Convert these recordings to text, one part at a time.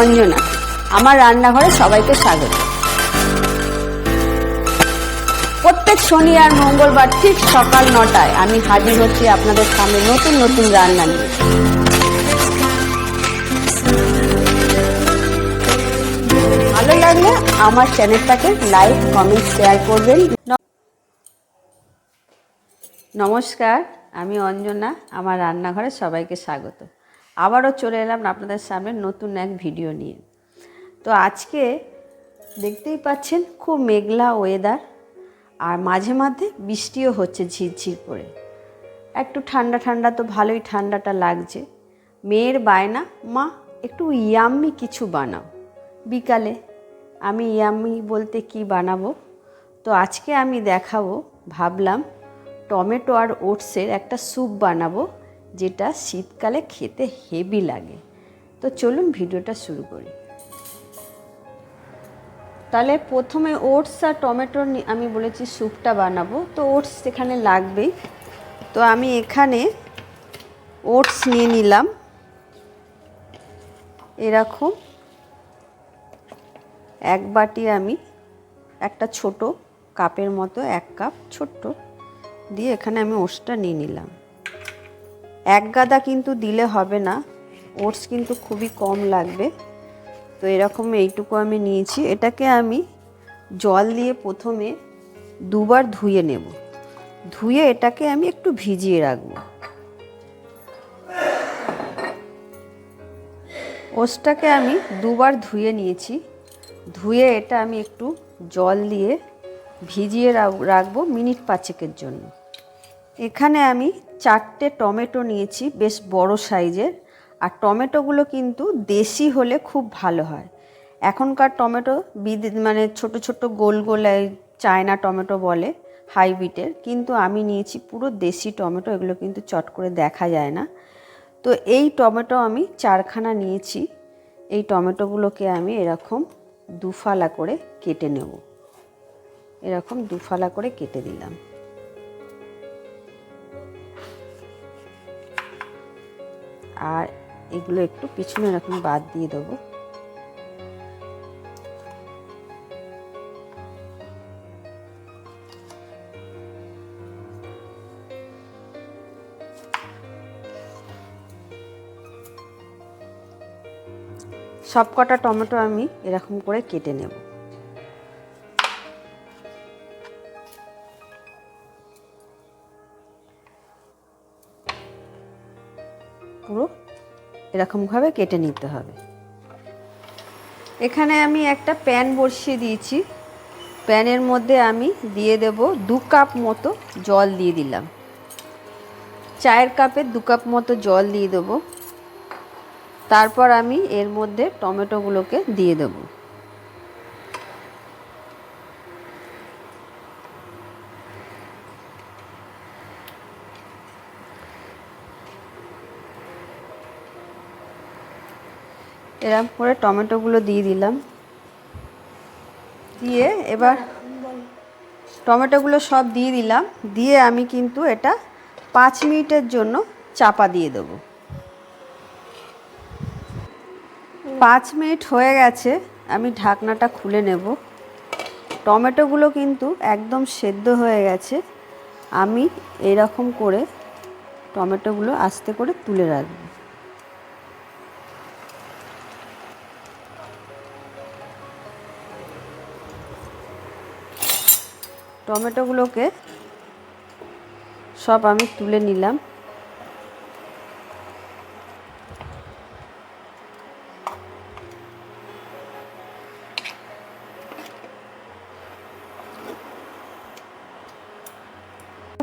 অঞ্জনা, আমার রান্নাঘরে সবাইকে স্বাগত। প্রত্যেক শনি আর মঙ্গলবার ঠিক সকাল 9টায় আমি হাজির হচ্ছি আপনাদের সামনে নতুন নতুন রান্না নিয়ে। ভালো লাগলে আমার চ্যানেলটাকে লাইক, কমেন্ট, শেয়ার করবেন। নমস্কার, আমি অঞ্জনা, আমার রান্নাঘরে সবাইকে স্বাগত। আবারও চলে এলাম আপনাদের সামনে নতুন এক ভিডিও নিয়ে। তো আজকে দেখতেই পাচ্ছেন খুব মেঘলা ওয়েদার, আর মাঝে মাঝে বৃষ্টিও হচ্ছে ঝিরঝির করে। একটু ঠান্ডা ঠান্ডা, তো ভালোই ঠান্ডাটা লাগছে। মেয়ের বায়না, মা একটু ইয়াম্মি কিছু বানাও। বিকালে আমি ইয়াম্মি বলতে কি বানাবো, তো আজকে আমি দেখাবো, ভাবলাম টমেটো আর ওটসের একটা স্যুপ বানাবো, যেটা শীতকালে খেতে হেভি লাগে। তো চলুন ভিডিওটা শুরু করি। তাহলে প্রথমে ওটস আর টমেটোর আমি বলেছি স্যুপটা বানাবো, তো ওটস এখানে লাগবেই। তো আমি এখানে ওটস নিয়ে নিলাম এরকম এক বাটি। আমি একটা ছোট কাপের মতো, 1 কাপ ছোট্ট দিয়ে এখানে আমি ওটসটা নিয়ে নিলাম। এক গাদা কিন্তু দিলে হবে না, ওটস কিন্তু খুবই কম লাগবে। তো এরকম এইটুকু আমি নিয়েছি। এটাকে আমি জল দিয়ে প্রথমে 2বার ধুয়ে নেব। ধুয়ে এটাকে আমি একটু ভিজিয়ে রাখবো। ওটসটাকে আমি 2বার ধুয়ে নিয়েছি। ধুয়ে এটা আমি একটু জল দিয়ে ভিজিয়ে রাখবো মিনিট 5-এর জন্য। এখানে আমি 4টে টমেটো নিয়েছি, বেশ বড় সাইজের। আর টমেটোগুলো কিন্তু দেশি হলে খুব ভালো হয়। এখনকার টমেটো মানে ছোট ছোট গোল গোল চায়না টমেটো বলে, হাইব্রিডের, কিন্তু আমি নিয়েছি পুরো দেশি টমেটো। এগুলো কিন্তু চট করে দেখা যায় না। তো এই টমেটো আমি 4খানা নিয়েছি। এই টমেটোগুলোকে আমি এরকম 2 ফালা করে কেটে নেব। এরকম 2 ফালা করে কেটে দিলাম। আর এগুলো একটু পিছনে এরকম বাদ দিয়ে দেবো। সব কটা টমেটো আমি এরকম করে কেটে নেব। পুরো এরকমভাবে কেটে নিতে হবে। এখানে আমি একটা প্যান বসিয়ে দিয়েছি। প্যানের মধ্যে আমি দিয়ে দেব 2 কাপ মতো জল দিয়ে দিলাম। চায়ের কাপে 2 কাপ মতো জল দিয়ে দেবো। তারপর আমি এর মধ্যে টমেটোগুলোকে দিয়ে দেব। এরকম করে টমেটোগুলো দিয়ে দিলাম। দিয়ে এবার টমেটোগুলো সব দিয়ে দিলাম। দিয়ে আমি কিন্তু এটা 5 মিনিটের জন্য চাপা দিয়ে দেব। 5 মিনিট হয়ে গেছে, আমি ঢাকনাটা খুলে নেব। টমেটোগুলো কিন্তু একদম সেদ্ধ হয়ে গেছে। আমি এরকম করে টমেটোগুলো আস্তে করে তুলে রাখব। টমেটোগুলোকে সব আমি তুলে নিলাম।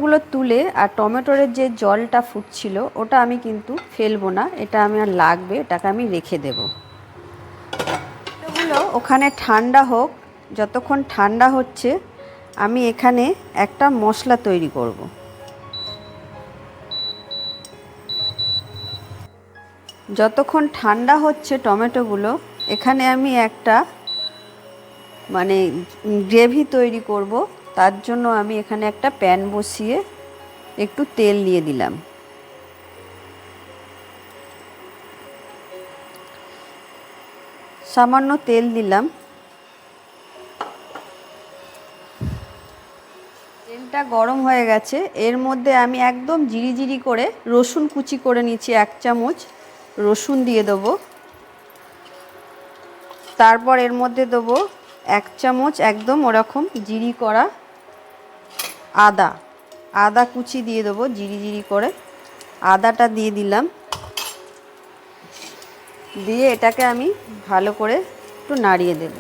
গুলো তুলে আর টমেটোর যে জলটা ফুটছিল ওটা আমি কিন্তু ফেলবো না, এটা আমি আর লাগবে, এটাকে আমি রেখে দেব। এগুলো ওখানে ঠান্ডা হোক। যতক্ষণ ঠান্ডা হচ্ছে আমি এখানে একটা মশলা তৈরি করব। যতক্ষণ ঠান্ডা হচ্ছে টমেটোগুলো, এখানে আমি একটা মানে গ্রেভি তৈরি করব। তার জন্য আমি এখানে একটা প্যান বসিয়ে একটু তেল দিয়ে দিলাম। সামান্য তেল দিলাম। তেলটা গরম হয়ে গেছে। এর মধ্যে আমি একদম জিরি জিরি করে রসুন কুচি করে নিয়েছি, 1 চামচ রসুন দিয়ে দেবো। তারপর এর মধ্যে দেবো 1 চামচ একদম ওরকম জিরি করা আদা কুচি দিয়ে দেবো, জিরি জিরি করে আদাটা দিয়ে দিলাম। দিয়ে এটাকে আমি ভালো করে একটু নাড়িয়ে দেব।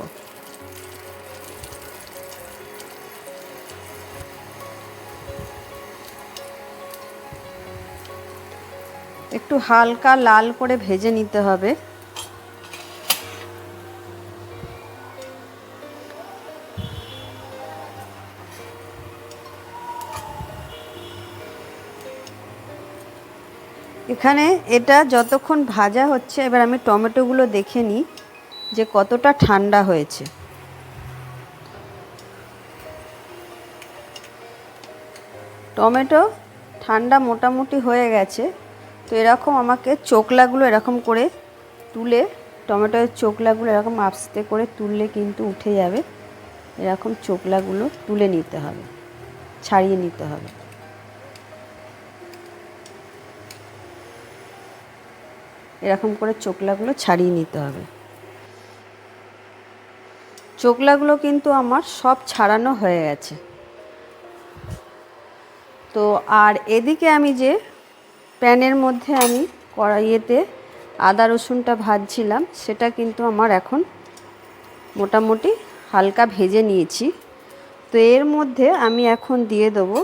একটু হালকা লাল করে ভেজে নিতে হবে। এখানে এটা যতক্ষণ ভাজা হচ্ছে, এবার আমি টমেটোগুলো দেখে নিই যে কতটা ঠান্ডা হয়েছে। টমেটো ঠান্ডা মোটামুটি হয়ে গেছে। তো এরকম আমাকে চোকলাগুলো এরকম করে তুলে, টমেটোর চোকলাগুলো এরকম আস্তে করে তুললে কিন্তু উঠে যাবে। এরকম চোকলাগুলো তুলে নিতে হবে, ছাড়িয়ে নিতে হবে। এরকম করে চোকলাগুলো ছাড়িয়ে নিতে হবে। চোকলাগুলো কিন্তু আমার সব ছাড়ানো হয়ে গেছে। তো আর এদিকে আমি যে প্যানের মধ্যে আমি কড়াইয়েতে আদা রসুনটা ভাজছিলাম, সেটা কিন্তু আমার এখন মোটামুটি হালকা ভেজে নিয়েছি। তো এর মধ্যে আমি এখন দিয়ে দেবো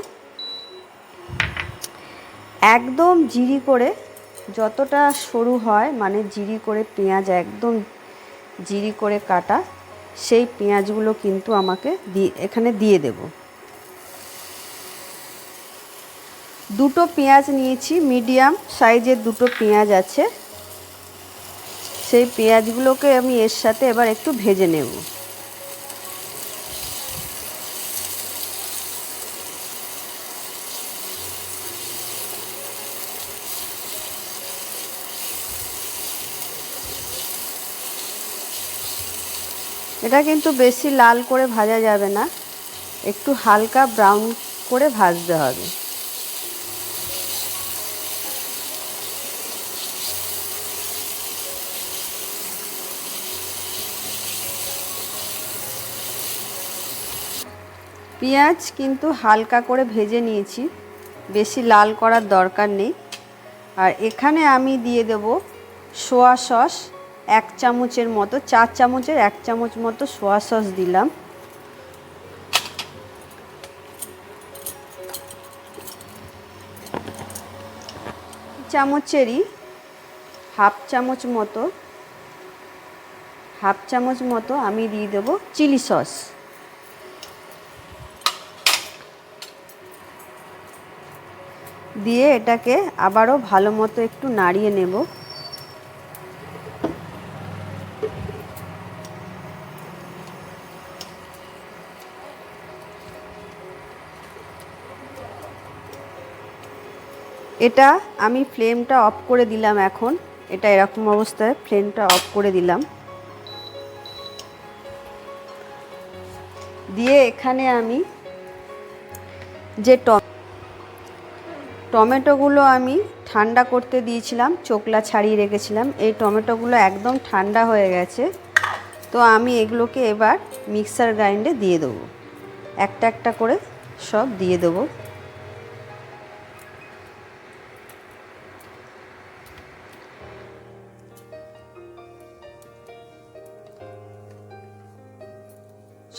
একদম জিরি করে, যতটা সরু হয় মানে জিরি করে পেঁয়াজ, একদম জিরি করে কাটা সেই পেঁয়াজগুলো কিন্তু আমাকে এখানে দিয়ে দেব। 2টো পেঁয়াজ নিয়েছি, মিডিয়াম সাইজের 2টো পেঁয়াজ আছে। সেই পেঁয়াজগুলোকে আমি এর সাথে এবার একটু ভেজে নেব। এটা কিন্তু বেশি লাল করে ভাজা যাবে না, একটু হালকা ব্রাউন করে ভাজতে হবে। পেঁয়াজ কিন্তু হালকা করে ভেজে নিয়েছি, বেশি লাল করার দরকার নেই। আর এখানে আমি দিয়ে দেব সোয়া সস 1 চামচের মতো, 4 চামচের 1 চামচ মতো সোয়া সস দিলাম। চামচেরই হাফ চামচ মতো আমি দিয়ে দেব চিলি সস। দিয়ে এটাকে আবারও ভালো মতো একটু নাড়িয়ে নেব। এটা আমি ফ্লেমটা অফ করে দিলাম। এখন এটা এরকম অবস্থায় ফ্লেমটা অফ করে দিলাম। দিয়ে এখানে আমি যে টমেটোগুলো আমি ঠান্ডা করতে দিয়েছিলাম, চোকলা ছাড়িয়ে রেখেছিলাম, এই টমেটোগুলো একদম ঠান্ডা হয়ে গেছে। তো আমি এগুলোকে এবার মিক্সার গ্রাইন্ডে দিয়ে দেবো, একটা একটা করে সব দিয়ে দেবো।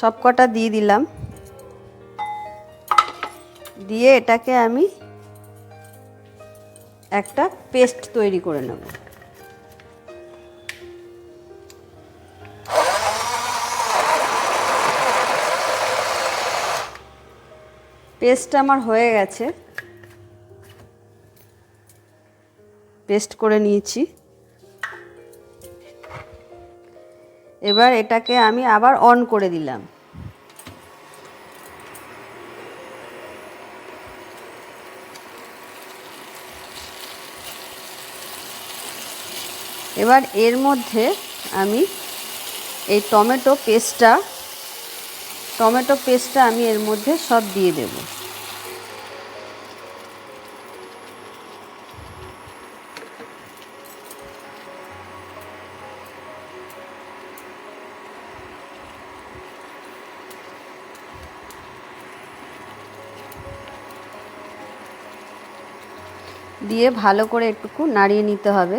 সব কটা দিয়ে দিলাম। দিয়ে এটাকে আমি একটা পেস্ট তৈরি করে নেব। পেস্ট আমার হয়ে গেছে, পেস্ট করে নিয়েছি। এবার এটাকে আমি আবার অন করে দিলাম। এবার এর মধ্যে আমি এই টমেটো পেস্টটা আমি এর মধ্যে সব দিয়ে দেব। দিয়ে ভালো করে একটু নাড়িয়ে নিতে হবে।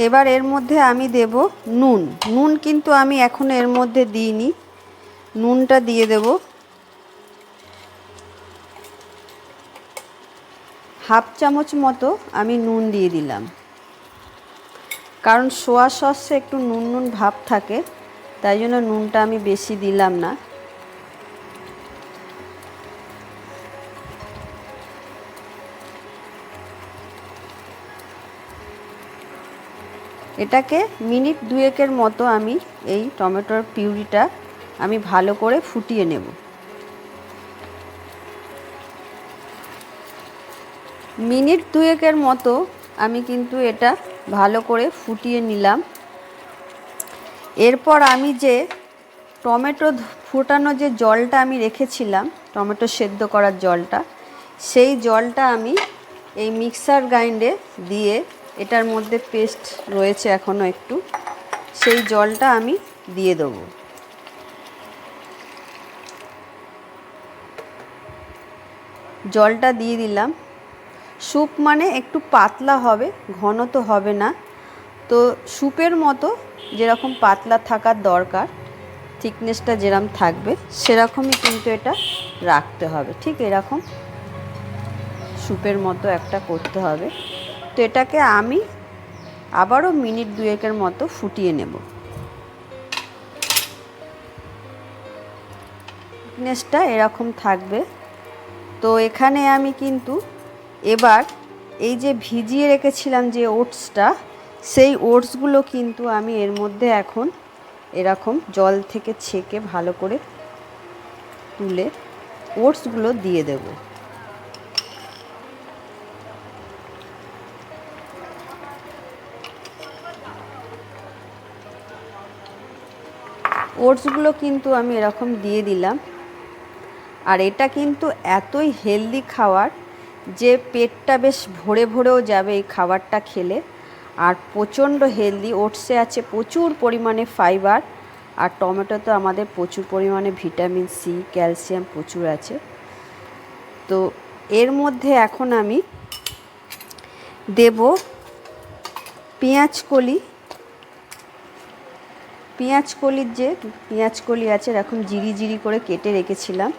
এবার এর মধ্যে আমি দেব নুন কিন্তু আমি এখন এর মধ্যে দিইনি, নুনটা দিয়ে দেব। হাফ চামচ মতো আমি নুন দিয়ে দিলাম, কারণ সোয়া সসে একটু নুন ভাব থাকে, তাই জন্য নুনটা আমি বেশি দিলাম না। এটাকে মিনিট 2 মতো আমি এই টমেটোর পিউরিটা আমি ভালো করে ফুটিয়ে নেব। মিনিট 2 মতো আমি কিন্তু এটা ভালো করে ফুটিয়ে নিলাম। এরপর আমি যে টমেটো ফোটানো যে জলটা আমি রেখেছিলাম, টমেটো সেদ্ধ করার জলটা, সেই জলটা আমি এই মিক্সার গ্রাইন্ডে দিয়ে, এটার মধ্যে পেস্ট রয়েছে এখনও একটু, সেই জলটা আমি দিয়ে দেবো। জলটা দিয়ে দিলাম। স্যুপ মানে একটু পাতলা হবে, ঘন তো হবে না। তো স্যুপের মতো যেরকম পাতলা থাকার দরকার, থিকনেসটা যেরকম থাকবে সেরকমই কিন্তু এটা রাখতে হবে। ঠিক এরকম স্যুপের মতো একটা করতে হবে। তো এটাকে আমি আবারও মিনিট 2 মতো ফুটিয়ে নেব। থিকনেসটা এরকম থাকবে। তো এখানে আমি কিন্তু এবার এই যে ভিজিয়ে রেখেছিলাম যে ওটসটা, সেই ওটসগুলো কিন্তু আমি এর মধ্যে এখন এরকম জল থেকে ছেঁকে ভালো করে তুলে ওটসগুলো দিয়ে দেব। ওটসগুলো কিন্তু আমি এরকম দিয়ে দিলাম। আর এটা কিন্তু এতই হেলদি খাবার যে পেটটা বেশ ভরে ভরেও যাবে এই খাবারটা খেলে। আর প্রচণ্ড হেলদি। ওটসে আছে প্রচুর পরিমাণে ফাইবার, আর টমেটোতে আমাদের প্রচুর পরিমাণে ভিটামিন সি, ক্যালসিয়াম প্রচুর আছে। তো এর মধ্যে এখন আমি দেব পেঁয়াজকলির যে পেঁয়াজকলি আছে, এরকম জিরি জিরি করে কেটে রেখেছিলাম,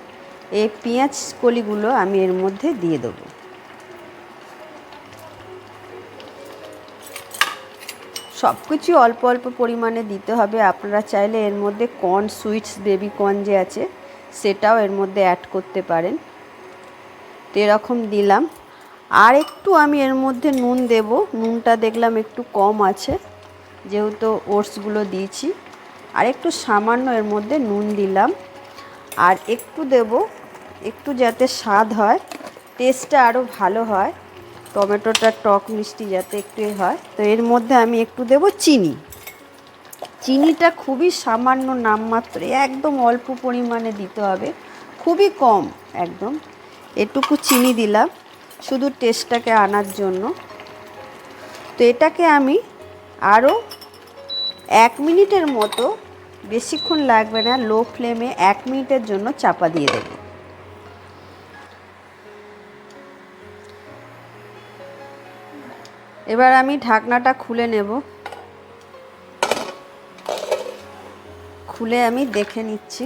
এই পেঁয়াজ কলিগুলো আমি এর মধ্যে দিয়ে দেবো। সব কিছু অল্প অল্প পরিমাণে দিতে হবে। আপনারা চাইলে এর মধ্যে কর্ন, সুইটস বেবি কর্ন যে আছে সেটাও এর মধ্যে অ্যাড করতে পারেন। তো এরকম দিলাম। আর একটু আমি এর মধ্যে নুন দেব। নুনটা দেখলাম একটু কম আছে, যেহেতু ওটসগুলো দিয়েছি। আর একটু সামান্য এর মধ্যে নুন দিলাম। আর একটু দেব, একটু যাতে স্বাদ হয়, টেস্টটা আরও ভালো হয়, টমেটোটা টক মিষ্টি যাতে একটু হয়। তো এর মধ্যে আমি একটু দেব চিনি। চিনিটা খুবই সামান্য, নামমাত্র, একদম অল্প পরিমাণে দিতে হবে, খুবই কম, একদম এটুকু চিনি দিলাম শুধু টেস্টটাকে আনার জন্য। তো এটাকে আমি আরও 1 মিনিটের মতো, বেশিক্ষণ লাগবে না, লো ফ্লেমে 1 মিনিটের জন্য চাপা দিয়ে দেব। এবার আমি ঢাকনাটা খুলে নেব। খুলে আমি দেখে নিচ্ছি।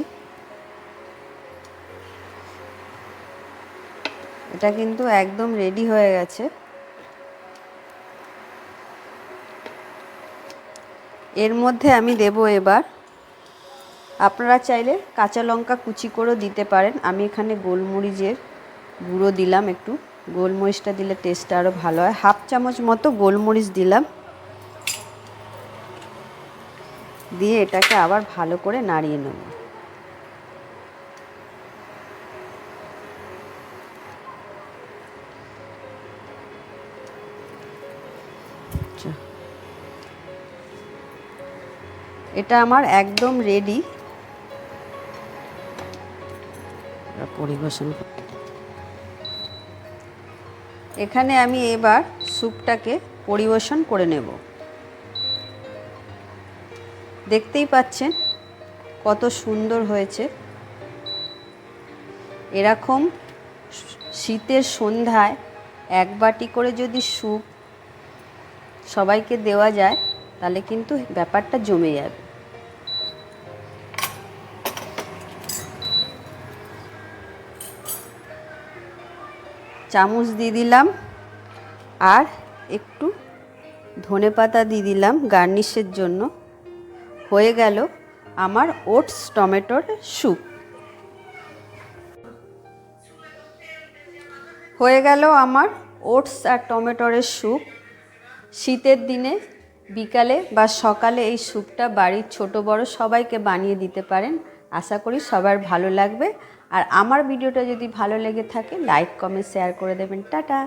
এটা কিন্তু একদম রেডি হয়ে গেছে। এর মধ্যে আমি দেব এবার, আপনারা চাইলে কাঁচা লঙ্কা কুচি করেও দিতে পারেন। আমি এখানে গোলমরিচের গুঁড়ো দিলাম, একটু গোলমরিচটা দিলে টেস্টটা আরও ভালো হয়। হাফ চামচ মতো গোলমরিচ দিলাম। দিয়ে এটাকে আবার ভালো করে নাড়িয়ে নেব। এটা আমার একদম রেডি। পরিবেশন। এখানে আমি এবার স্যুপটাকে পরিবেশন করে নেব। দেখতেই পাচ্ছেন কত সুন্দর হয়েছে। এরকম শীতের সন্ধ্যায় এক বাটি করে যদি স্যুপ সবাইকে দেওয়া যায় তাহলে কিন্তু ব্যাপারটা জমে যাবে। চামচ দিয়ে দিলাম আর একটু ধনেপাতা দিয়ে দিলাম গার্নিশের জন্য। হয়ে গেল আমার ওটস টমেটোর স্যুপ। হয়ে গেল আমার ওটস আর টমেটোর স্যুপ। শীতের দিনে বিকালে বা সকালে এই স্যুপটা বাড়ির ছোট বড় সবাইকে বানিয়ে দিতে পারেন। আশা করি সবার ভালো লাগবে। আর আমার ভিডিওটা যদি ভালো লেগে থাকে লাইক কমেন্ট শেয়ার করে দেবেন। টাটা।